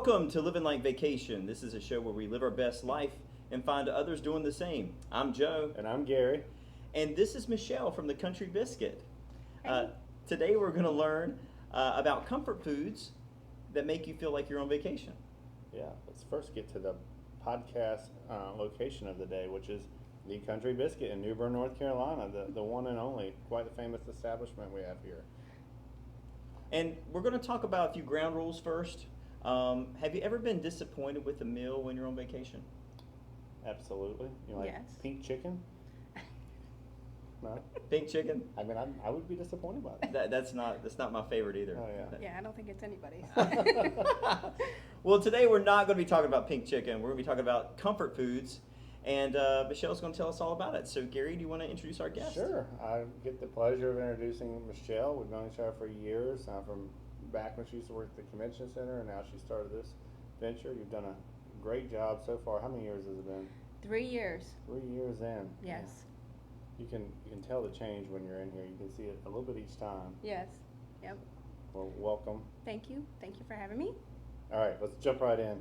Welcome to Living Like Vacation. This is a show where we live our best life and find others doing the same. I'm Joe. And I'm Gary. And this is Michelle from the Country Biscuit. Hey. Today we're going to learn about comfort foods that make you feel like you're on vacation. Yeah, let's first get to the podcast location of the day, which is the Country Biscuit in New Bern, North Carolina, the one and only, quite the famous establishment we have here. And we're going to talk about a few ground rules first. Have you ever been disappointed with a meal when you're on vacation? Absolutely. You like Yes. pink chicken? No? Pink chicken? I mean, I would be disappointed by that. That's not my favorite either. Oh, yeah. Yeah, I don't think it's anybody's. Well, today we're not going to be talking about pink chicken. We're going to be talking about comfort foods, and Michelle's going to tell us all about it. So, Gary, do you want to introduce our guest? Sure. I get the pleasure of introducing Michelle. We've known each other for years, from back when she used to work at the convention center, and now she started this venture. You've done a great job so far. How many years has it been? 3 years. 3 years in. Yes. You can tell the change when you're in here. You can see it a little bit each time. Yes. Yep. Well, welcome. Thank you. Thank you for having me. All right, let's jump right in.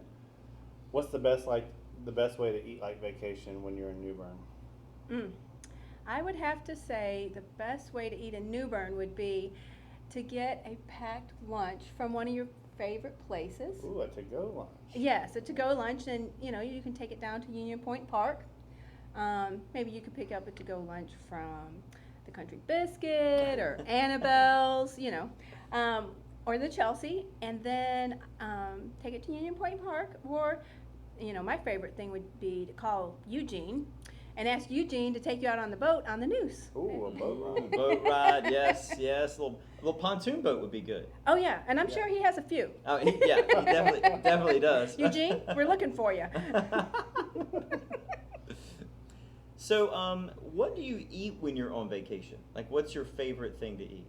What's the best way to eat like vacation when you're in New Bern? I would have to say the best way to eat in New Bern would be to get a packed lunch from one of your favorite places. Ooh, a to-go lunch. Yes, a to-go lunch, and you can take it down to Union Point Park. Maybe you could pick up a to-go lunch from the Country Biscuit or Annabelle's, or the Chelsea, and then take it to Union Point Park. Or, my favorite thing would be to call Eugene and ask Eugene to take you out on the boat on the Noose. Ooh, a boat ride. Boat ride, yes. Little pontoon boat would be good. Oh yeah, and I'm sure he has a few. Oh, he definitely does. Eugene, we're looking for you. So, what do you eat when you're on vacation? Like, what's your favorite thing to eat?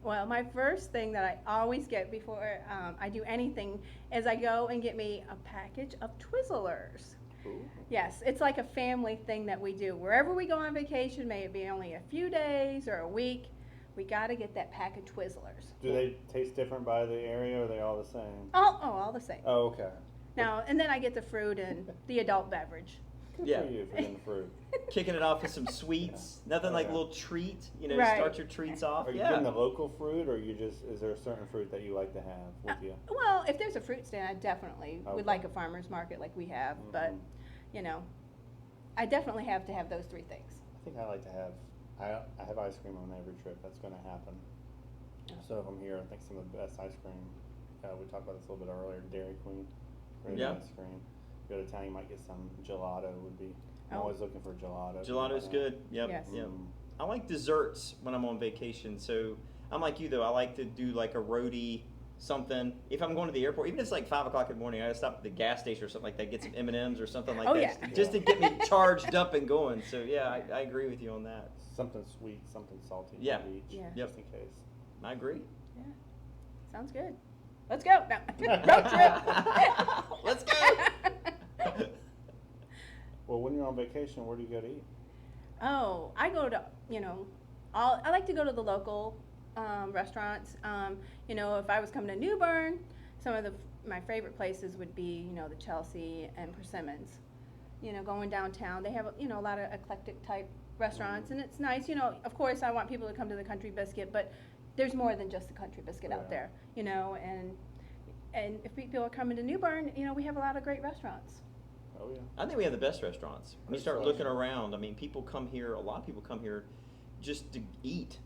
Well, my first thing that I always get before I do anything is I go and get me a package of Twizzlers. Ooh. Yes, it's like a family thing that we do. Wherever we go on vacation, may it be only a few days or a week, we got to get that pack of Twizzlers. Do they taste different by the area, or are they all the same? All the same. Oh, okay. Now, and then I get the fruit and the adult beverage. Good Yeah. for you for getting the fruit. Kicking it off with some sweets. Nothing like a little treat, Right. start your treats off. Are you getting the local fruit, or is there a certain fruit that you like to have with you? Well, if there's a fruit stand, I definitely Okay. would like a farmer's market like we have. Mhm. But, I definitely have to have those three things. I think I like to have, I have ice cream on every trip. That's going to happen. So if I'm here, I think some of the best ice cream, we talked about this a little bit earlier, Dairy Queen, great Yeah. ice cream. Go to town, you might get some gelato would be, I'm Oh. always looking for gelato. Gelato's good. Yep. Yes. Yep. I like desserts when I'm on vacation. So I'm like you though. I like to do like a roadie something. If I'm going to the airport, even if it's like 5 o'clock in the morning, I gotta stop at the gas station or something like that, get some M&Ms or something like Oh, that, yeah. just to get me charged up and going. So yeah, I agree with you on that. Something sweet, something salty Yeah. for each, Yeah. just in case. I agree. Yeah. Sounds good. Let's go. No. Road trip. Let's go. Well, when you're on vacation, where do you go to eat? Oh, I go to, I like to go to the local restaurants. If I was coming to New Bern, some of my favorite places would be, the Chelsea and Persimmons. Going downtown, they have, a lot of eclectic type restaurants, and it's nice. Of course, I want people to come to the Country Biscuit, but there's more than just the Country Biscuit out there, and if people are coming to New Bern, we have a lot of great restaurants. Oh, yeah. I think we have the best restaurants. When you Great start selection. looking around, I mean, people come here. A lot of people come here just to eat.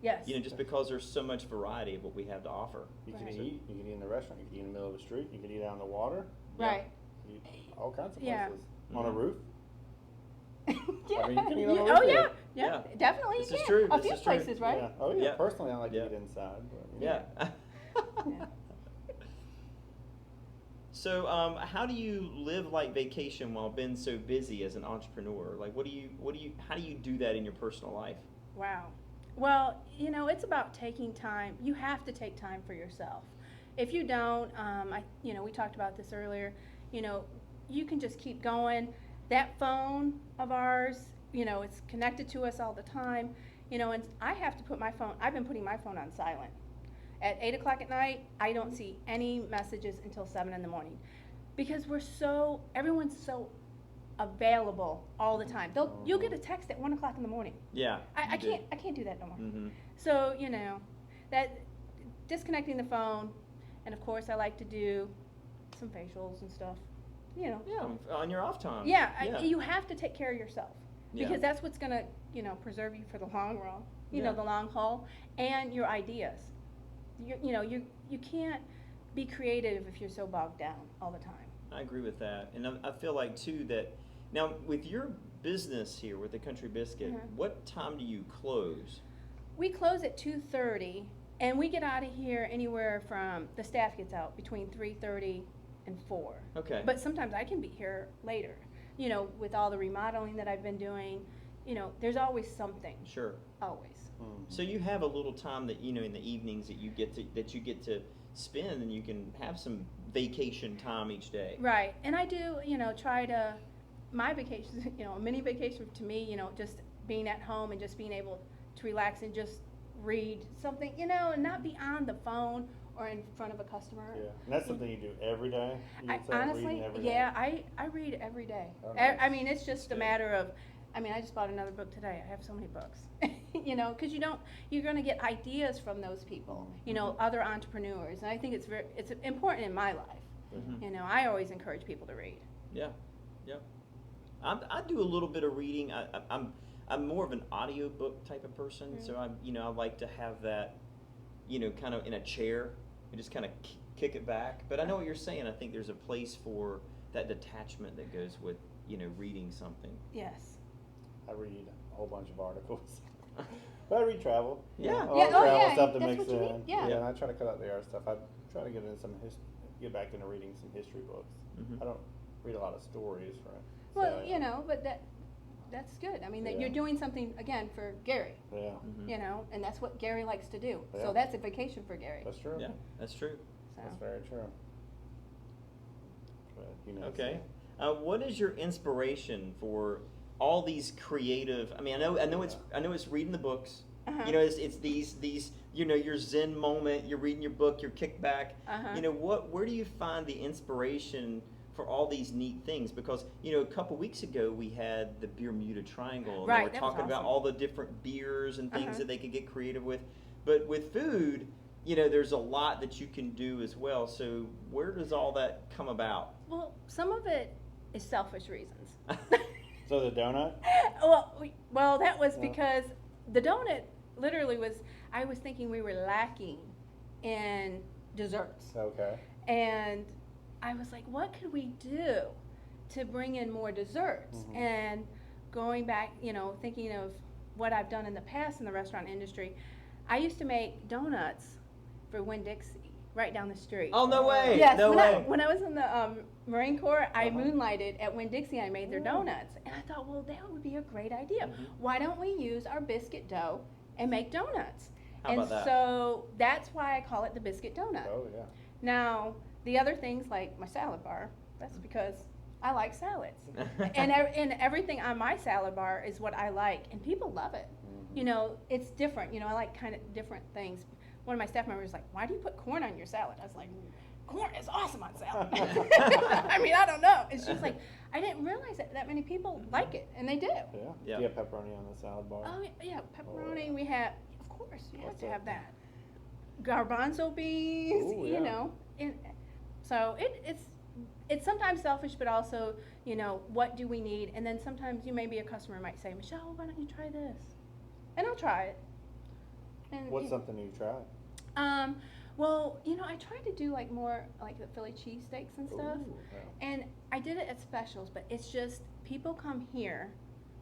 Yes. Just because there's so much variety of what we have to offer. You can Right. eat. You can eat in the restaurant. You can eat in the middle of the street. You can eat out on the water. Right. You can eat all kinds of Yeah. places. On a Mhm. roof. Yeah. I mean, you can eat on the Oh roof yeah. here. Yeah. Yeah. Definitely. This you is can. true. A This few is true. places, right? Yeah. Oh yeah. Yeah. Personally, I like Yeah. to eat inside. But, Yeah. Yeah. So, how do you live like vacation while being so busy as an entrepreneur? Like, how do you do that in your personal life? Wow. Well, it's about taking time. You have to take time for yourself. If you don't, we talked about this earlier, you can just keep going. That phone of ours, it's connected to us all the time, and I have to put my phone, I've been putting my phone on silent. At 8 o'clock at night, I don't see any messages until 7 in the morning. Because everyone's so available all the time. You'll get a text at 1 o'clock in the morning. Yeah. I can't do that no more. Mm-hmm. So, that disconnecting the phone, and of course I like to do some facials and stuff, Yeah, on your off time. Yeah, you have to take care of yourself. Because Yeah. that's what's gonna, preserve you for the long run, Yeah. the long haul, and your ideas. You can't be creative if you're so bogged down all the time. I agree with that. And I feel like, too, that now with your business here with the Country Biscuit, Mhm. what time do you close? We close at 2:30, and we get out of here anywhere from, the staff gets out between 3:30 and 4. Okay. But sometimes I can be here later, with all the remodeling that I've been doing, there's always something, Sure. always. So you have a little time that, in the evenings that you get to spend, and you can have some vacation time each day. Right, and I do, try to, my vacations, a mini vacation to me, just being at home and just being able to relax and just read something, and not be on the phone or in front of a customer. Yeah, and that's something you do every day? You would say Honestly, reading every day? yeah, I read every day. Oh, nice. I mean, it's just a Good. matter of, I just bought another book today. I have so many books, because you're going to get ideas from those people, other entrepreneurs, and I think it's important in my life. Mhm. I always encourage people to read. Yeah. Yep. I do a little bit of reading. I'm more of an audiobook type of person, Mm-hmm. so I like to have that, kind of in a chair and just kind of kick it back. But I know what you're saying. I think there's a place for that detachment that goes with, reading something. Yes. I read a whole bunch of articles. But I read travel. Yeah. All Yeah, the oh, travel yeah, stuff to that's mix what you in. read, yeah. And I try to cut out the art stuff. I try to get get back into reading some history books. Mhm. I don't read a lot of stories, right? Well, So, but that's good. I mean, that Yeah. you're doing something, again, for Gary, Yeah, Mhm. and that's what Gary likes to do. Yeah. So that's a vacation for Gary. that's true. Yeah, that's true. So. That's very true. But, Okay. What is your inspiration for all these creative? I mean, I know it's reading the books. Uh-huh. It's these your Zen moment. You're reading your book. Your kickback. Uh-huh. Where do you find the inspiration for all these neat things? Because a couple weeks ago we had the Bermuda Triangle. And Right, They were that was talking about awesome. all the different beers and things Uh-huh. that they could get creative with. But with food, there's a lot that you can do as well. So where does all that come about? Well, some of it is selfish reasons. So the donut? Well, that was Yeah. because the donut literally I was thinking we were lacking in desserts. Okay. And I was like, what could we do to bring in more desserts? Mhm. And going back, thinking of what I've done in the past in the restaurant industry, I used to make donuts for Winn-Dixie right down the street. Oh, no way! Yes, No way! when I was in the Marine Corps, I Uh-huh. moonlighted at Winn-Dixie. I made their Ooh. donuts. And I thought, well, that would be a great idea. Mhm. Why don't we use our biscuit dough and make donuts? How and about that? so that's why I call it the biscuit donut. Oh, yeah. Now, the other things like my salad bar, that's because I like salads. and everything on my salad bar is what I like, and people love it. Mhm. It's different. I like kind of different things. One of my staff members was like, why do you put corn on your salad? I was like, corn is awesome on salad. I mean, I don't know. And she's like, I didn't realize that many people like it, and they do. Yeah. Yeah. Do you have pepperoni on the salad bar? Oh, yeah, pepperoni, Oh. we have, of course, you have What's to that? have that. Garbanzo beans, Ooh, yeah. And so it's sometimes selfish, but also, what do we need? And then sometimes maybe a customer might say, Michelle, why don't you try this? And I'll try it. And What's something you tried? Well, I try to do more like the Philly cheesesteaks and stuff. Ooh, yeah. And I did it at specials, but it's just people come here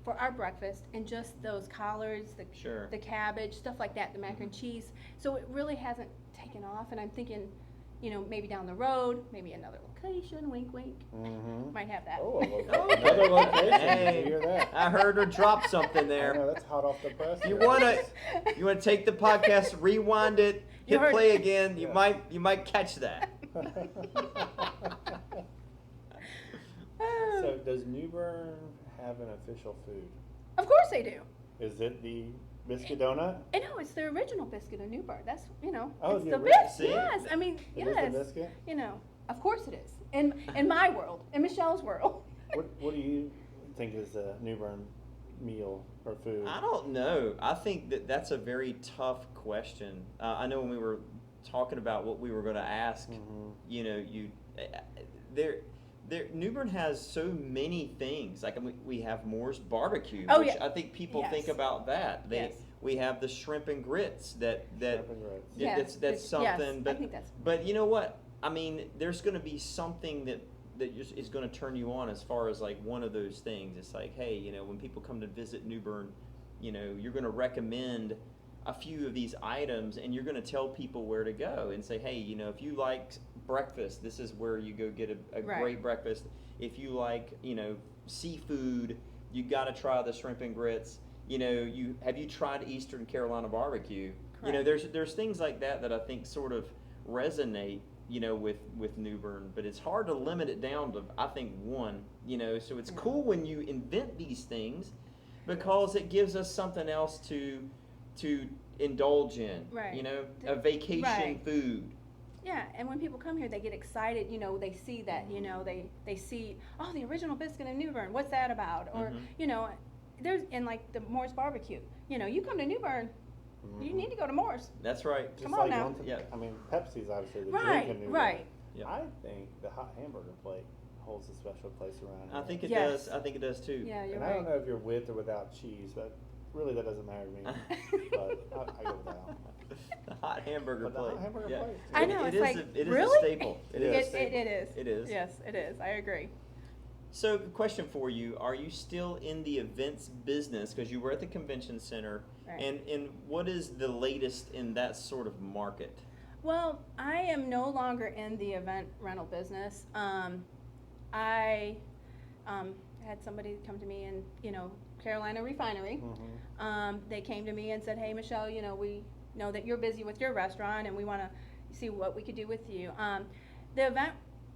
for our breakfast and just those collards, Sure. the cabbage, stuff like that, the mac and cheese. So it really hasn't taken off, and I'm thinking, maybe down the road, maybe another location, wink, wink, Mm-hmm. might have that. Oh, Oh, another location. Hey, Did you hear that? I heard her drop something I there. know, that's hot off the press. You there. wanna take the podcast, rewind it, You hit heard play it. again. You Yeah. might catch that. So does New Bern have an official food? Of course they do. Is it the biscuit donut? I know, it's the original biscuit of New Bern. That's, Oh, it's the the ori- biscuit. See? Yes, I mean, It yes. is the biscuit? Of course it is. In my world, in Michelle's world. What do you think is a New Bern meal or food? I don't know. I think that's a very tough question. I know when we were talking about what we were going to ask, Mhm. New Bern has so many things. Like we have Moore's barbecue, Oh, which yeah. I think people Yes. think about that. Yes. We have the shrimp and grits that Shrimp and grits. Yes, that's yes, something. I But think that's- but you know what? I mean, there's going to be something that just is going to turn you on as far as like one of those things. It's like, hey, when people come to visit New Bern, you're going to recommend a few of these items, and you're going to tell people where to go and say, hey, if you like breakfast, this is where you go get a Right. great breakfast. If you like, seafood, you got to try the shrimp and grits. Have you tried Eastern Carolina barbecue? Correct. There's things like that I think sort of resonate, with New Bern, but it's hard to limit it down to, I think, one, so it's Yeah. cool when you invent these things because it gives us something else to indulge in, Right. a vacation Right. food. Yeah, and when people come here, they get excited. They see that. They see, oh, the original biscuit in New Bern. What's that about? Or Mhm. there's and like the Moore's barbecue. You come to New Bern, you need to go to Moore's. That's right. Just Come on like now. one thing- Yeah. I mean, Pepsi's obviously the Right, drink in New Bern. right. Yeah. I think the hot hamburger plate holds a special place around here. I think it Yes. does. I think it does too. Yeah, you're And I right. don't know if you're with or without cheese, but really that doesn't matter to me. But I go without. The hot hamburger But the plate. hot hamburger yeah. plate, I It- know. it It's is like, it is really? a staple. It is a Yes. staple. It is. It is. Yes, it is. I agree. So, question for you: are you still in the events business? Because you were at the convention center, Right. and what is the latest in that sort of market? Well, I am no longer in the event rental business. I had somebody come to me in, Carolina Refinery. Mhm. They came to me and said, hey, Michelle, we know that you're busy with your restaurant and we want to see what we could do with you. The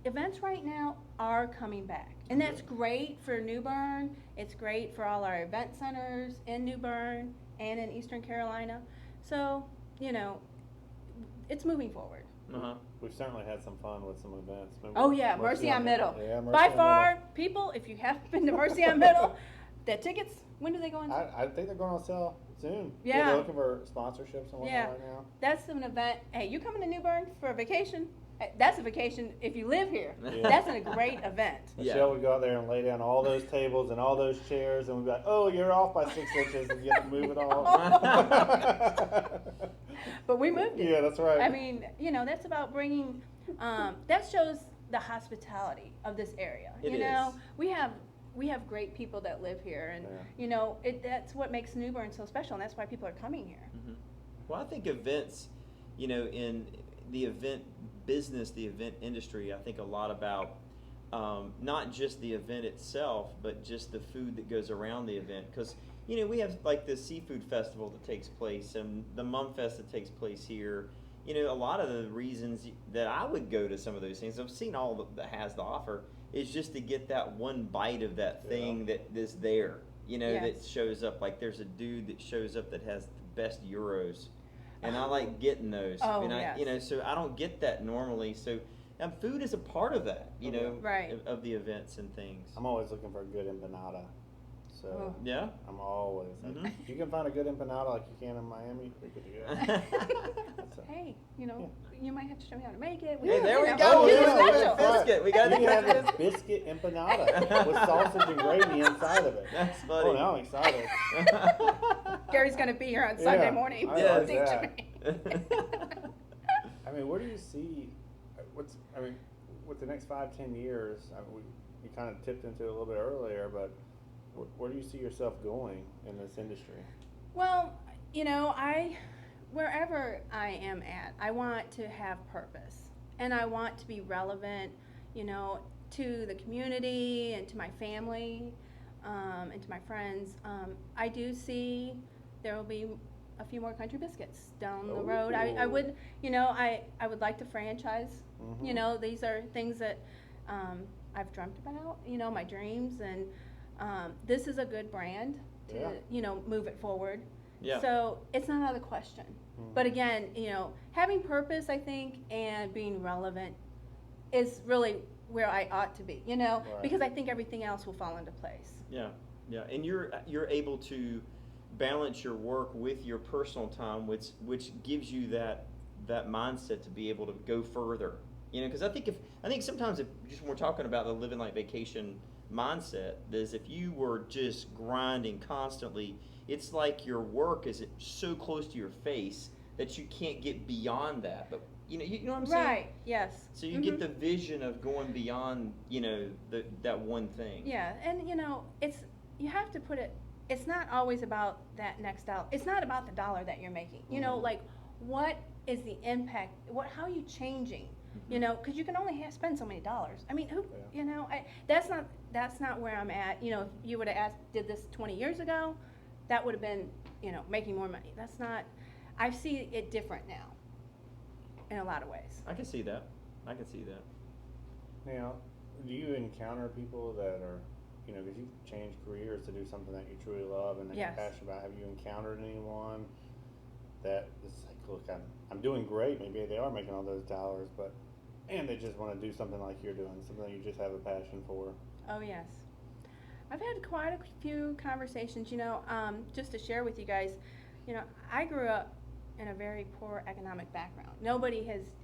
events right now are coming back. And that's great for New Bern. It's great for all our event centers in New Bern and in Eastern Carolina. So, it's moving forward. We've certainly had some fun with some events. Oh yeah, Mercy on Middle. Yeah, Mercy By on far, Middle. people, if you haven't been to Mercy on Middle, the tickets, when do they go on? I think they're going on sale soon. Yeah. They're looking for sponsorships and whatnot Yeah. right now. That's an event. Hey, you coming to New Bern for a vacation? Hey, that's a vacation if you live here. Yeah. That's a great event. Yeah. Michelle would go out there and lay down all those tables and all those chairs, and we'd be like, "Oh, you're off by 6 inches, and you have to move it all." But we moved it. Yeah, that's right. I mean, that's about bringing, that shows the hospitality of this area. It is. We have great people that live here, and that's what makes New Bern so special, and that's why people are coming here. Mhm. Well, I think events, in the event business, the event industry, I think a lot about not just the event itself, but just the food that goes around the event. Because, we have like the seafood festival that takes place and the Mum Fest that takes place here. A lot of the reasons that I would go to some of those things, I've seen all that has to offer, is just to get that one bite of that thing that is there, that Yes. shows up. Like there's a dude that shows up that has the best gyros. And I like getting those. Oh, and I, yes. So I don't get that normally. So food is a part of that, Right. of the events and things. I'm always looking for a good empanada. So Oh. Yeah. I'm always like, Mhm. if you can find a good empanada like you can in Miami, we're good to go. That's a- Hey, you might have to show me how to make it. Hey, there we you know, go. Oh, it's yeah, special. that's right. Biscuit. We got You the can have country a biscuit empanada with sausage and gravy inside of it. That's funny. Oh, now I'm excited. Gary's gonna be here on Sunday Yeah, morning. I Yeah. like Teach that. me. I mean, where do you see, with the next 5-10 years, you kind of tipped into it a little bit earlier, but where do you see yourself going in this industry? Well, wherever I am at, I want to have purpose, and I want to be relevant, to the community and to my family, and to my friends. I do see there will be a few more Country Biscuits down the road. I Ooh. would, I would like to franchise. Mhm. These are things that I've dreamt about, my dreams, and this is a good brand to, Yeah. move it forward. Yeah. So it's not out of the question. But again, having purpose, I think, and being relevant is really where I ought to be, Right. because I think everything else will fall into place. Yeah, yeah, and you're able to balance your work with your personal time, which gives you that mindset to be able to go further. Because I think sometimes if just when we're talking about the living like vacation mindset, is if you were just grinding constantly, it's like your work is so close to your face that you can't get beyond that. But you know what I'm saying? Right. Yes. So you get the vision of going beyond, that one thing. Yeah, and you have to put it. It's not always about that next dollar. It's not about the dollar that you're making. Like what is the impact? How are you changing? Because you can only spend so many dollars. I mean, that's not where I'm at. If you would have did this 20 years ago, that would have been, making more money. That's not. I see it different now. In a lot of ways. I can see that. Now, do you encounter people that are, because you change careers to do something that you truly love and that Yes. you're passionate about? Have you encountered anyone that is like, look, I'm doing great. Maybe they are making all those dollars, and they just want to do something like you're doing, something that you just have a passion for? Oh yes, I've had quite a few conversations. Just to share with you guys, I grew up in a very poor economic background.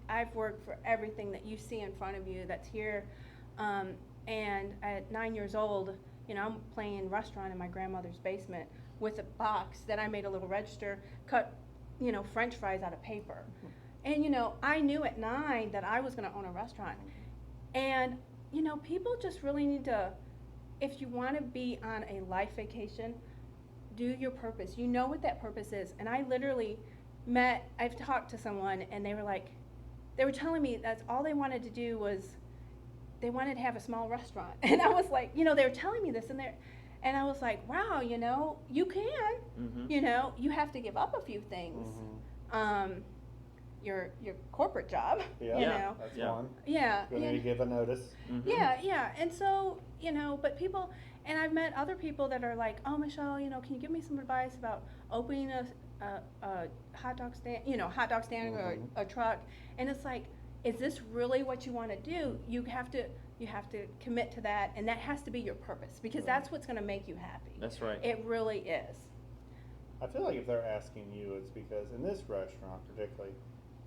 I've worked for everything that you see in front of you that's here. And at 9 years old, I'm playing restaurant in my grandmother's basement with a box that I made a little register, cut, French fries out of paper. And, I knew at 9 that I was going to own a restaurant. And, people just really need to, if you want to be on a life vacation, do your purpose. You know what that purpose is. And I literally I've talked to someone and they were telling me that's all they wanted to do was they wanted to have a small restaurant. And I was like, they were telling me this and I was like, wow, you can, you have to give up a few things. Your corporate job, Yeah, that's one. Yeah. You'll need to give a notice. Yeah. And so, but people, and I've met other people that are like, oh, Michelle, can you give me some advice about opening a hot dog stand, or a truck? And it's like, is this really what you want to do? You have to commit to that, and that has to be your purpose, because that's what's going to make you happy. That's right. It really is. I feel like if they're asking you, it's because in this restaurant particularly,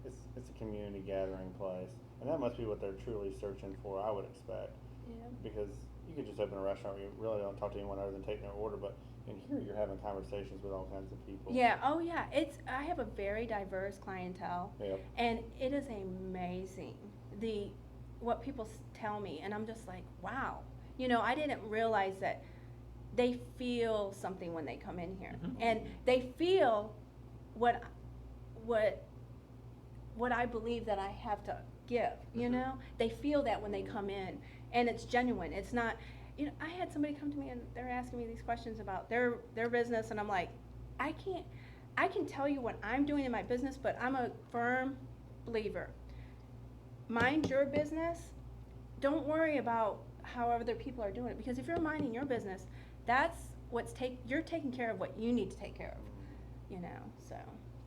it's a community gathering place, and that must be what they're truly searching for, I would expect. Yeah. Because you could just open a restaurant where you really don't talk to anyone other than take their order, but in here you're having conversations with all kinds of people. Yeah. Oh yeah. I have a very diverse clientele. Yep. And it is amazing what people tell me, and I'm just like, wow. I didn't realize that they feel something when they come in here, and they feel what I believe that I have to give. They feel that when they come in, and it's genuine. It's not. I had somebody come to me and they're asking me these questions about their business, and I'm like, I can tell you what I'm doing in my business, but I'm a firm believer. Mind your business. Don't worry about how other people are doing it, because if you're minding your business, that's you're taking care of what you need to take care of. So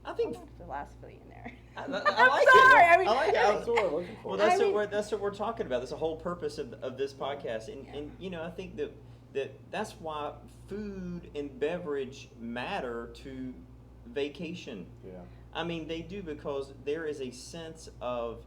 I think philosophy in there. I I'm like sorry. it. I mean, I like it. That's what we're looking for. Well, that's what we're talking about. That's the whole purpose of this podcast, and I think that's why food and beverage matter to vacation. Yeah. I mean, they do, because there is a sense of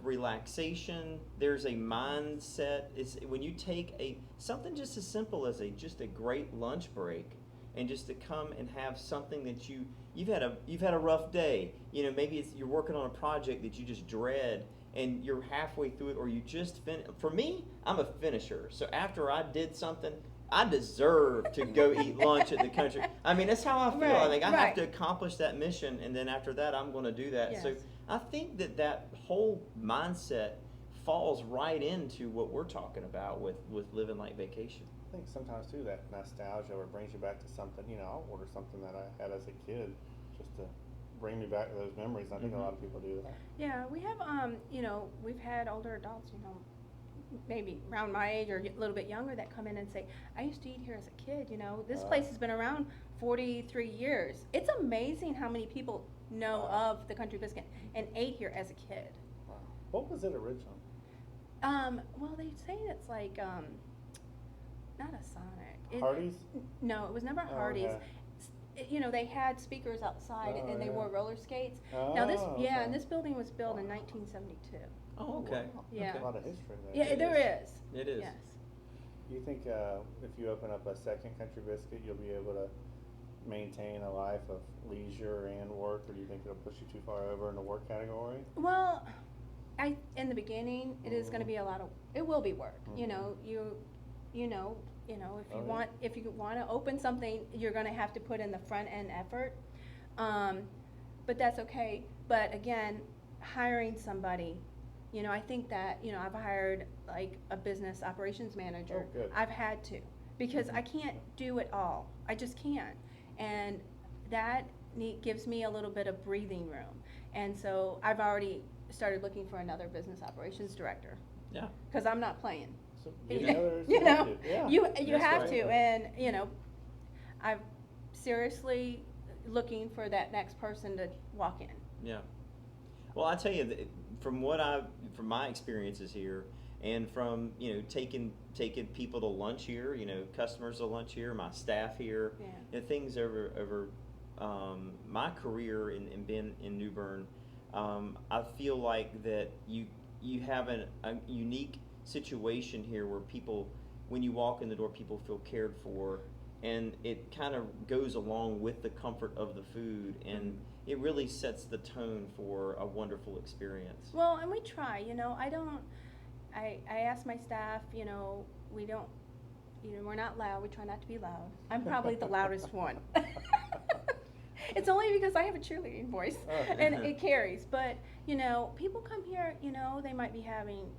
relaxation. There's a mindset. It's when you take something just as simple as just a great lunch break, and just to come and have something that you've had a rough day. Maybe you're working on a project that you just dread, and you're halfway through it, or you just For me, I'm a finisher. So after I did something, I deserve to go eat lunch at the country. I mean, that's how I feel. I think I have to accomplish that mission, and then after that, I'm going to do that. Yes. So I think that whole mindset falls right into what we're talking about with living like vacation. I think sometimes too that nostalgia, or brings you back to something. I'll order something that I had as a kid just to bring me back to those memories. I think a lot of people do that. Yeah, we have we've had older adults, maybe around my age or a little bit younger that come in and say, I used to eat here as a kid, you know, this Wow. place has been around 43 years. It's amazing how many people know Wow. of the Country Biscuit and ate here as a kid. Wow. What was it originally? Well, they say it's like, not a Sonic. Hardee's? No, it was never Oh, Hardee's. okay. You know, they had speakers outside Oh, and they yeah. wore roller skates. Oh, Now this, okay. and this building was built in 1972. Oh, okay. Wow. Yeah. A lot of history there. Yeah, It there is. It is. Yes. You think if you open up a second Country Biscuit, you'll be able to maintain a life of leisure and work, or do you think it'll push you too far over in the work category? Well, in the beginning, it is going to Mhm. be a lot of. It will be work. You Mhm. know, you know, if Oh, you yeah. if you want to open something, you're going to have to put in the front end effort. But that's okay. But again, hiring somebody, you know, I think that, you know, I've hired like a business operations manager. Oh, good. I've had to, because I can't do it all. I just can't. And that gives me a little bit of breathing room. And so I've already started looking for another business operations director, Yeah. because I'm not playing. So get You another know, selective. Yeah. you That's have right. to, and you know, I'm seriously looking for that next person to walk in. Yeah. Well, I tell you, from my experiences here, and from, you know, taking people to lunch here, you know, customers to lunch here, my staff here, Yeah. and things over my career in being in New Bern, I feel like that you have a unique situation here where people, when you walk in the door, people feel cared for, and it kind of goes along with the comfort of the food, and it really sets the tone for a wonderful experience. Well, and we try, you know, I ask my staff, you know, we're not loud, we try not to be loud. I'm probably the loudest one. It's only because I have a cheerleading voice, Oh. and it carries, but, you know, people come here, you know, they might be having,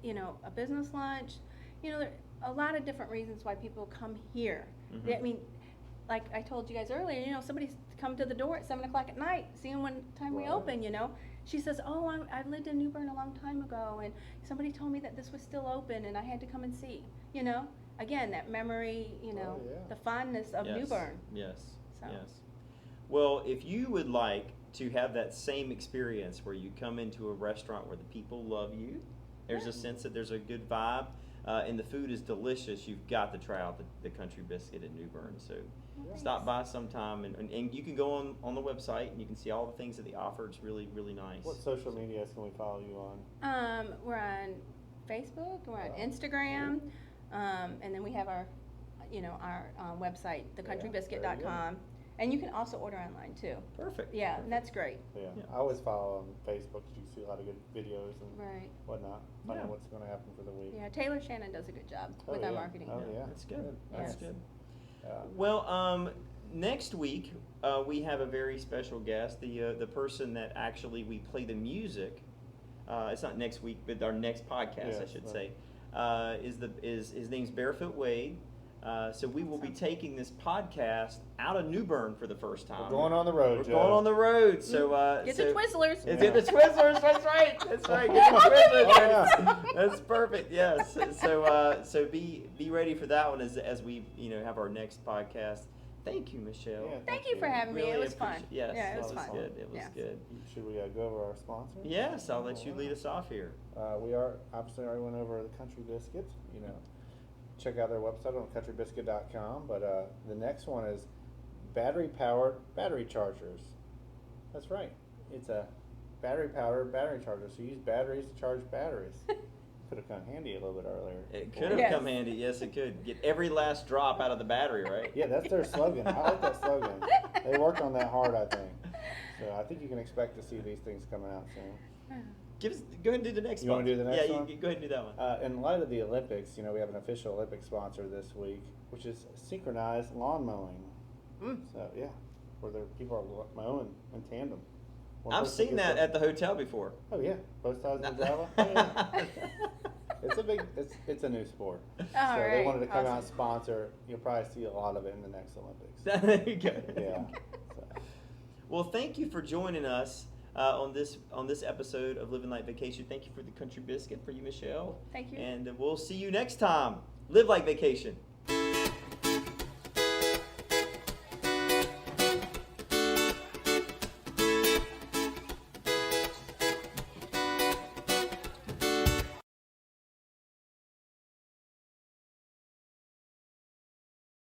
you know, a business lunch, you know, there are a lot of different reasons why people come here. Mhm. I mean, like I told you guys earlier, you know, somebody's come to the door at 7 o'clock at night, seeing what time we Right. open, you know. She says, oh, I've lived in New Bern a long time ago, and somebody told me that this was still open, and I had to come and see, you know. Again, that memory, you know, Oh, yeah. the fondness of New Yes. Bern. Yes. So. Yes. Well, if you would like to have that same experience where you come into a restaurant where the people love you, there's Yeah. a sense that there's a good vibe, and the food is delicious, you've got to try out the Country Biscuit in New Bern. So Well, stop thanks. by sometime, and you can go on the website and you can see all the things that they offer. It's really, really nice. What social medias can we follow you on? We're on Facebook, we're on Wow. Instagram, and then we have our, you know, our website, thecountrybiscuit.com, and you can also order online too. Perfect. Yeah, and that's great. Yeah. Yeah. I always follow on Facebook because you can see a lot of good videos and Right. whatnot. Find Yeah. out what's going to happen for the week. Yeah, Taylor Shannon does a good job Oh, with our yeah. marketing. Oh, yeah. That's good. Good. That's Yes. good. Yeah. Well, next week we have a very special guest. The person that actually we play the music. It's not next week, but our next podcast, I Yes, should right. say. Is his name's Barefoot Wade. So we will be taking this podcast out of New Bern for the first time. We're going on the road, We're Joe. going on the road. So Get so the Twizzlers. It's Yeah. in the Twizzlers. That's right. That's right. Get the Twizzlers. Oh, yeah. That's perfect. Yes. So be ready for that one as we have our next podcast. Thank you, Michelle. Yeah, Thank you for having me. Really It was fun. appreciate- Yes, Yeah, it was it fun. good. It was Yes. good. Should we go over our sponsor? Yes, I'll let you lead us off here. We are obviously already went over the Country Biscuit. You know, check out their website on countrybiscuit.com. But the next one is battery-powered battery chargers. That's right. It's a battery-powered battery charger. So you use batteries to charge batteries. Could have come handy a little bit earlier. It could have Yes. come handy. Yes, it could. Get every last drop out of the battery, right? Yeah, that's their slogan. I like that slogan. They worked on that hard, I think. So I think you can expect to see these things coming out soon. Go ahead and do the next one. You wanna do the next yeah, one? you go ahead and do that one. In light of the Olympics, we have an official Olympic sponsor this week, which is synchronized lawn mowing. Mm. So yeah, where people are mowing in tandem. One I've person seen gets that a- at the hotel before. Oh yeah, both sides of the driveway. Oh, yeah. It's a new sport. All So they right, wanted to come out and awesome. sponsor. You'll probably see a lot of it in the next Olympics. There you go. Yeah. So. Well, thank you for joining us. on this episode of Living Like Vacation. Thank you for the Country Biscuit for you, Michelle. Thank you. And we'll see you next time. Live like vacation.